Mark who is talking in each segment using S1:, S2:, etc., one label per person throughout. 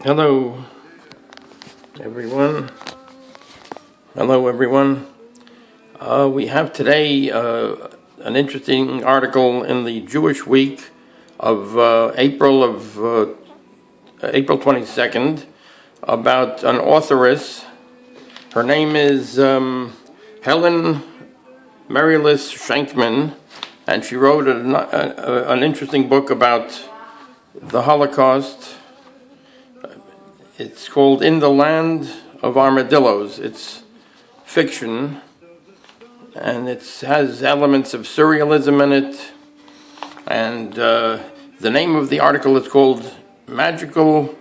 S1: Hello, everyone. We have today an interesting article in the Jewish Week of April 22nd about an authoress. Her name is Helen Meryles Shankman, and she wrote an interesting book about the Holocaust. It's called In the Land of Armidillos. It's fiction, and it has elements of surrealism in it. And the name of the article is called Magical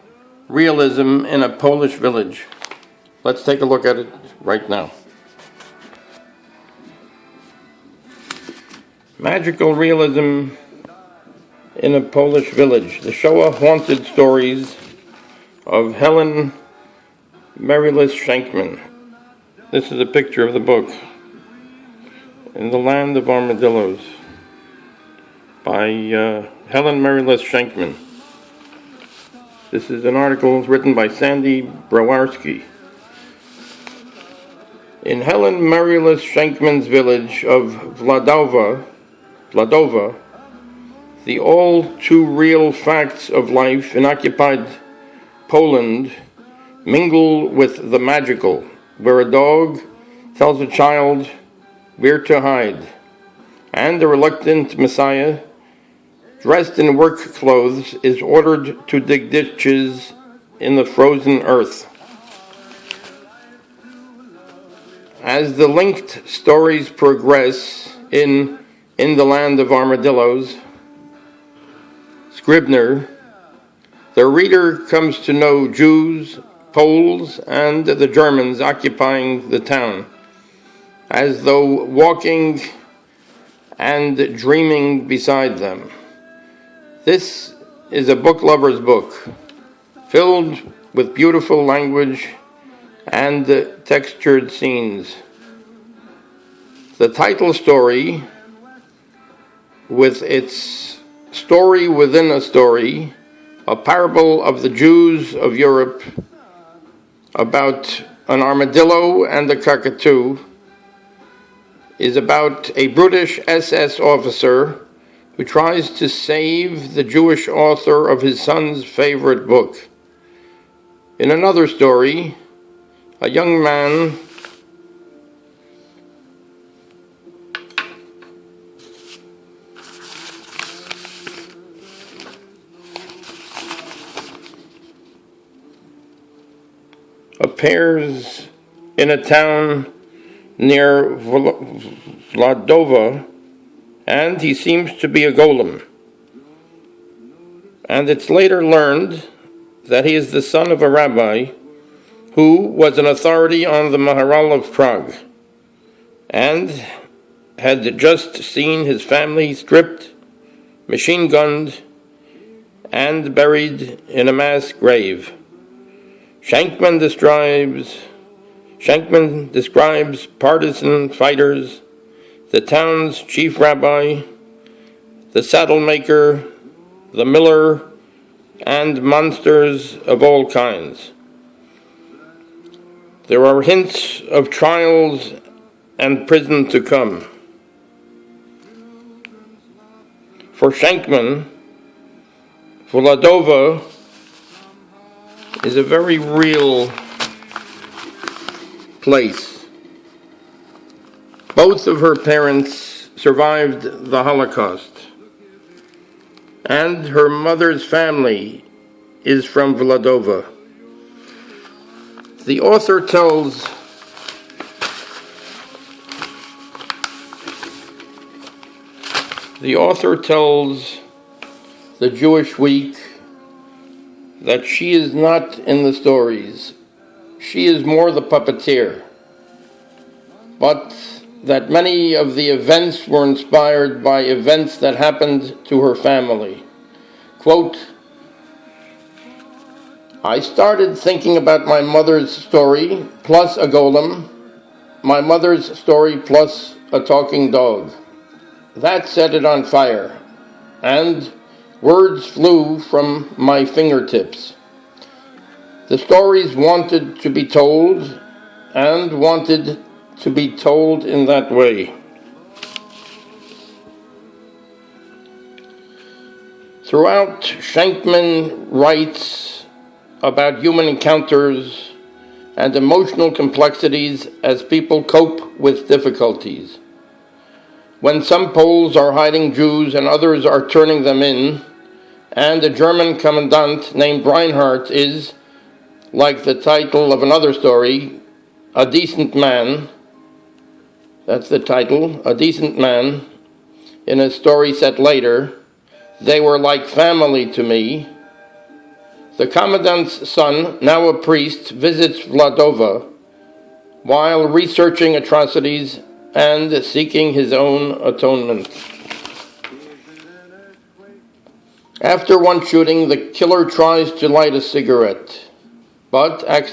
S1: Realism in a Polish Village. Let's take a look at it right now. Magical Realism in a Polish Village. The Shoah-haunted stories of Helen Meryles Shankman. This is a picture of the book, In the Land of Armidillos, by Helen Meryles Shankman. This is an article written by Sandy Brawarsky. In Helen Meryles Shankman's village of Wladowa, the all-too-real facts of life in occupied Poland mingle with the magical, where a dog tells a child where to hide, and a reluctant messiah, dressed in work clothes, is ordered to dig ditches in the frozen earth. As the linked stories progress in the Land of Armadillos, Scribner, the reader comes to know Jews, Poles, and the Germans occupying the town, as though walking and dreaming beside them. This is a book lover's book, filled with beautiful language and textured scenes. The title story, with its story within a story, a parable of the Jews of Europe about an armadillo and a cockatoo, is about a brutish SS officer who tries to save the Jewish author of his son's favorite book. In another story, a young man appears in a town near Vladova, and he seems to be a golem. And it's later learned that he is the son of a rabbi who was an authority on the Maharal of Prague, and had just seen his family stripped, machine-gunned, and buried in a mass grave. Shankman describes partisan fighters, the town's chief rabbi, the saddle maker, the miller, and monsters of all kinds. There are hints of trials and prison to come. For Shankman, Vladova is a very real place. Both of her parents survived the Holocaust, and her mother's family is from Vladova. The author tells the Jewish Week that she is not in the stories. She is more the puppeteer, but that many of the events were inspired by events that happened to her family. Quote, I started thinking about my mother's story plus a golem, my mother's story plus a talking dog. That set it on fire, and words flew from my fingertips. The stories wanted to be told, and wanted to be told in that way. Throughout, Shankman writes about human encounters and emotional complexities as people cope with difficulties. When some Poles are hiding Jews and others are turning them in, and a German commandant named Reinhardt is, like the title of another story, a decent man. That's the title, A Decent Man, in a story set later. They were like family to me. The commandant's son, now a priest, visits Vladova while researching atrocities and seeking his own atonement. After one shooting, the killer tries to light a cigarette, but accidentally